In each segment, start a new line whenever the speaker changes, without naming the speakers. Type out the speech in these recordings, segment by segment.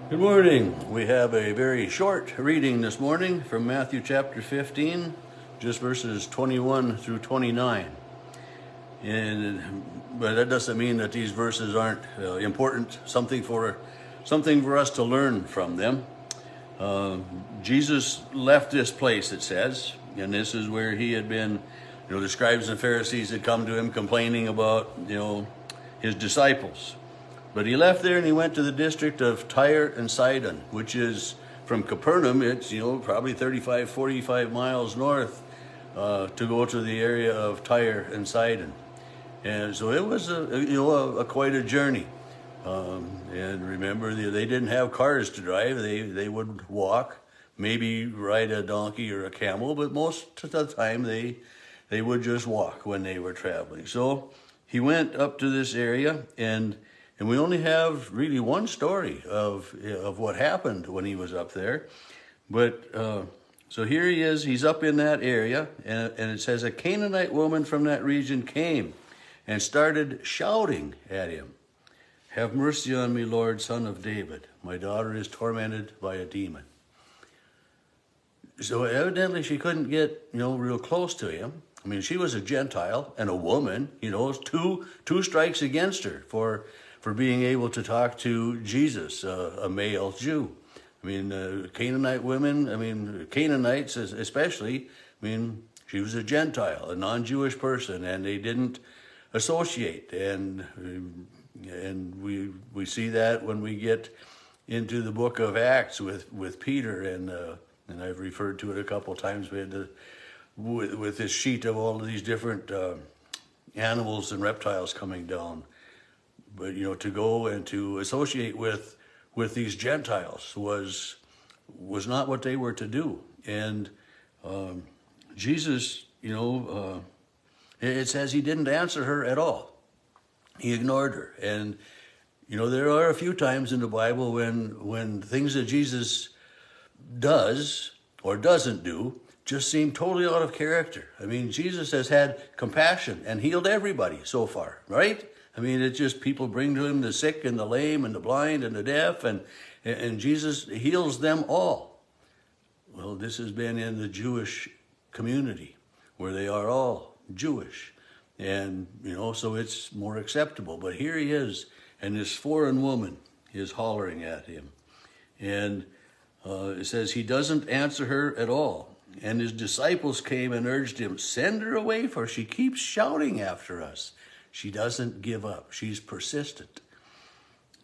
Good morning. We have a very short reading this morning from Matthew chapter 15, just verses 21 through 29. But that doesn't mean that these verses aren't important, something for us to learn from them. Jesus left this place, it says, and this is where he had been, the scribes and Pharisees had come to him complaining about, his disciples. But he left there and he went to the district of Tyre and Sidon, which is from Capernaum. It's, probably 35, 45 miles north to go to the area of Tyre and Sidon. And so it was quite a journey. And remember, they didn't have cars to drive. They would walk, maybe ride a donkey or a camel, but most of the time they would just walk when they were traveling. So he went up to this area, and we only have really one story of what happened when he was up there. But so here he is, he's up in that area, and it says, a Canaanite woman from that region came and started shouting at him, "Have mercy on me, Lord, Son of David. My daughter is tormented by a demon." So evidently she couldn't get, real close to him. I mean, she was a Gentile and a woman, two strikes against her for being able to talk to Jesus, a male Jew. I mean, Canaanite women, Canaanites especially, she was a Gentile, a non-Jewish person, and they didn't associate. And we see that when we get into the book of Acts with Peter, and I've referred to it a couple of times. We had with this sheet of all of these different animals and reptiles coming down. But to go and to associate with these Gentiles was not what they were to do. And Jesus, it says he didn't answer her at all. He ignored her. And there are a few times in the Bible when things that Jesus does or doesn't do just seem totally out of character. I mean, Jesus has had compassion and healed everybody so far, right? I mean, it's just people bring to him the sick and the lame and the blind and the deaf, and Jesus heals them all. Well, this has been in the Jewish community where they are all Jewish. And, so it's more acceptable. But here he is, and this foreign woman is hollering at him. And it says he doesn't answer her at all. And his disciples came and urged him, "Send her away, for she keeps shouting after us." She doesn't give up. She's persistent.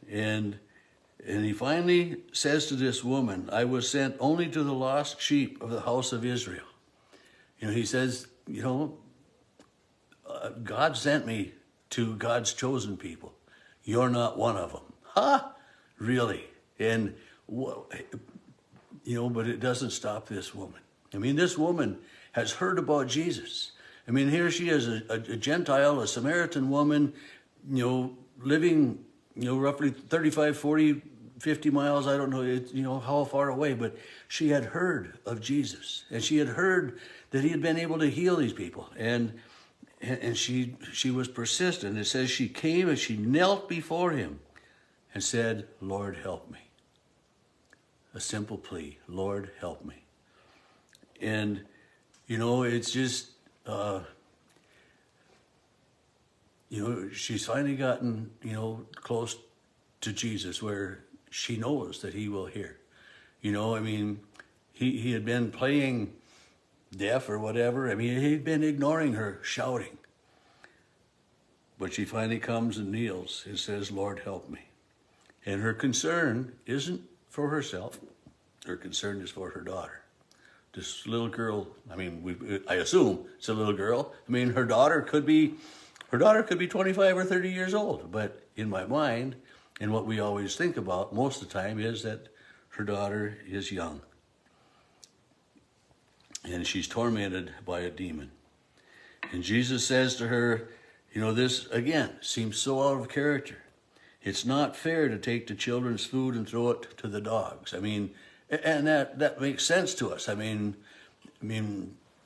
And he finally says to this woman, "I was sent only to the lost sheep of the house of Israel." He says, God sent me to God's chosen people. You're not one of them. Ha! Really? And, but it doesn't stop this woman. I mean, this woman has heard about Jesus. I mean, here she is, a Gentile, a Samaritan woman, living, roughly 35, 40, 50 miles, I don't know, how far away, but she had heard of Jesus, and she had heard that he had been able to heal these people, and she was persistent. It says she came and she knelt before him and said, "Lord, help me." A simple plea, "Lord, help me." And, it's just, she's finally gotten, close to Jesus where she knows that he will hear. He had been playing deaf or whatever. He'd been ignoring her shouting. But she finally comes and kneels and says, "Lord, help me." And her concern isn't for herself. Her concern is for her daughter. This little girl, I assume it's a little girl. Her daughter could be 25 or 30 years old. But in my mind, and what we always think about most of the time, is that her daughter is young. And she's tormented by a demon. And Jesus says to her, this, again, seems so out of character. It's not fair to take the children's food and throw it to the dogs. And that makes sense to us.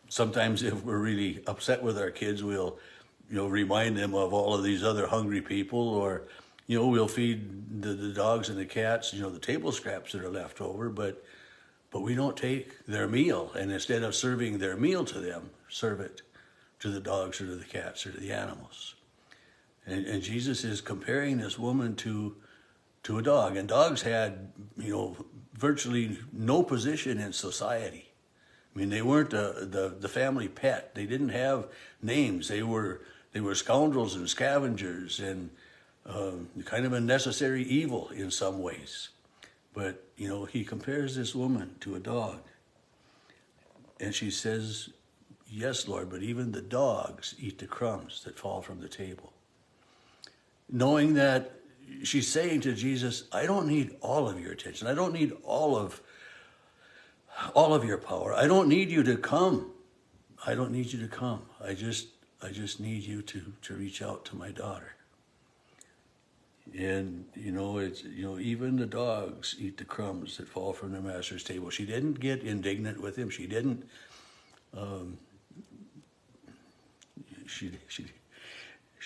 Sometimes if we're really upset with our kids, we'll, remind them of all of these other hungry people, or we'll feed the dogs and the cats, the table scraps that are left over, but we don't take their meal, and instead of serving their meal to them, serve it to the dogs or to the cats or to the animals. And Jesus is comparing this woman to a dog, and dogs had, virtually no position in society. I mean, they weren't the family pet. They didn't have names. They were scoundrels and scavengers and kind of a necessary evil in some ways. But, he compares this woman to a dog. And she says, yes, Lord, but even the dogs eat the crumbs that fall from the table. Knowing that she's saying to Jesus, I don't need all of your attention. I don't need all of your power. I don't need you to come. I don't need you to come. I just need you to reach out to my daughter. And, it's, even the dogs eat the crumbs that fall from their master's table. She didn't get indignant with him. She didn't, she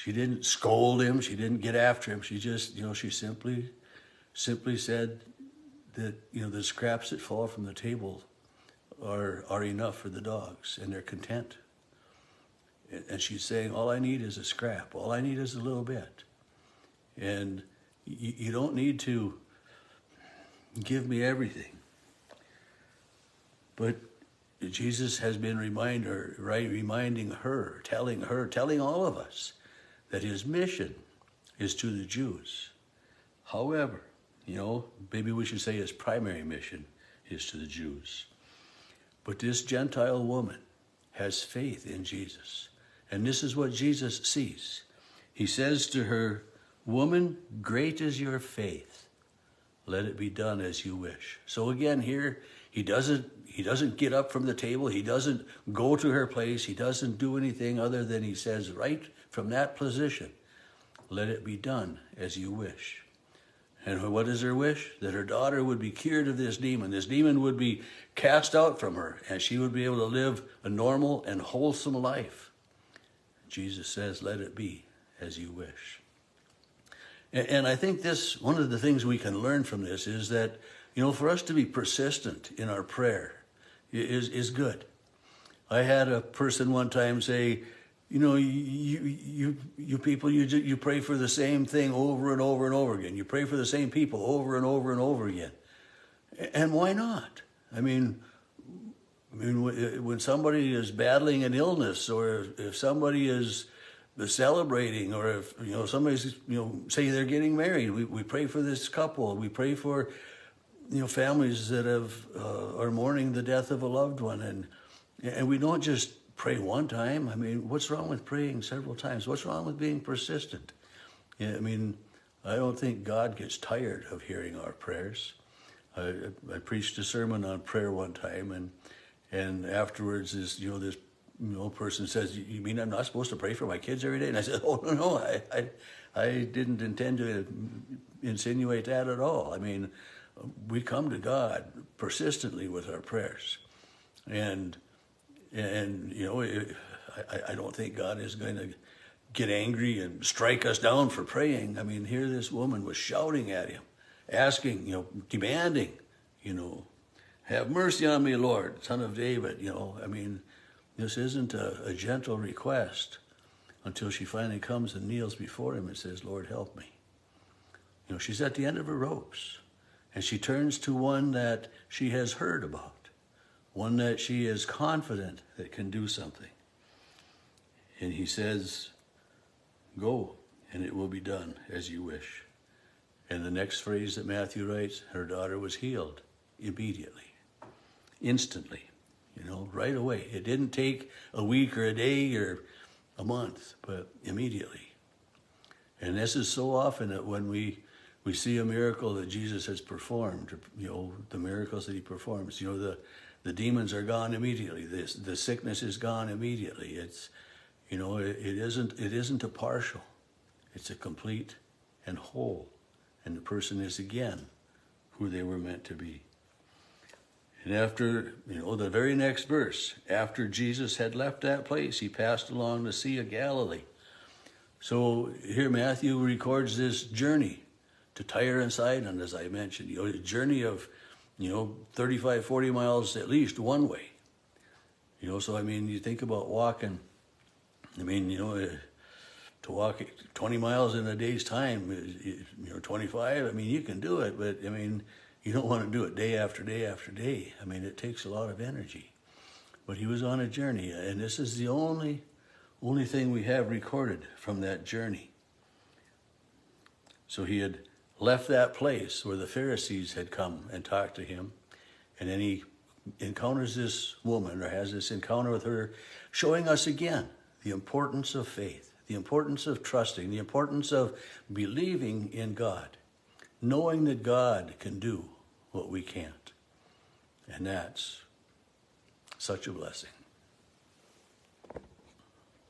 didn't scold him. She didn't get after him. She just, she simply said that, the scraps that fall from the table are enough for the dogs, and they're content. And she's saying, all I need is a scrap. All I need is a little bit. And you don't need to give me everything. But Jesus has been reminding her, telling all of us that his mission is to the Jews. However, maybe we should say his primary mission is to the Jews. But this Gentile woman has faith in Jesus. And this is what Jesus sees. He says to her, woman, great is your faith. Let it be done as you wish. So again, here, he doesn't get up from the table. He doesn't go to her place. He doesn't do anything other than he says, right from that position, let it be done as you wish. And what is her wish? That her daughter would be cured of this demon. This demon would be cast out from her, and she would be able to live a normal and wholesome life. Jesus says, let it be as you wish. And I think one of the things we can learn from this is that, for us to be persistent in our prayer is good. I had a person one time say, you people, you pray for the same thing over and over and over again. You pray for the same people over and over and over again. And why not? I mean, when somebody is battling an illness, or if somebody is celebrating, or if somebody's say they're getting married, we pray for this couple. We pray for families that are mourning the death of a loved one, and we don't just pray one time. I mean, what's wrong with praying several times? What's wrong with being persistent? I mean, I don't think God gets tired of hearing our prayers. I preached a sermon on prayer one time, and afterwards this person says, you mean I'm not supposed to pray for my kids every day? And I said, oh, no, I didn't intend to insinuate that at all. I mean, we come to God persistently with our prayers. And I don't think God is going to get angry and strike us down for praying. I mean, here this woman was shouting at him, asking, demanding, have mercy on me, Lord, Son of David. I mean, this isn't a gentle request until she finally comes and kneels before him and says, Lord, help me. She's at the end of her ropes, and she turns to one that she has heard about, one that she is confident that can do something. And he says, go, and it will be done as you wish. And the next phrase that Matthew writes, her daughter was healed immediately, instantly. Right away. It didn't take a week or a day or a month, but immediately. And this is so often that when we see a miracle that Jesus has performed, the miracles that he performs, the demons are gone immediately. The sickness is gone immediately. It's, it isn't a partial. It's a complete and whole. And the person is again who they were meant to be. And after, the very next verse, after Jesus had left that place, he passed along the Sea of Galilee. So here Matthew records this journey to Tyre and Sidon, as I mentioned, a journey of, 35, 40 miles at least one way. So I mean, you think about walking, to walk 20 miles in a day's time, 25, I mean, you can do it, but I mean, you don't want to do it day after day after day. I mean, it takes a lot of energy. But he was on a journey, and this is the only thing we have recorded from that journey. So he had left that place where the Pharisees had come and talked to him, and then he encounters this woman, or has this encounter with her, showing us again the importance of faith, the importance of trusting, the importance of believing in God, knowing that God can do what we can't. And that's such a blessing.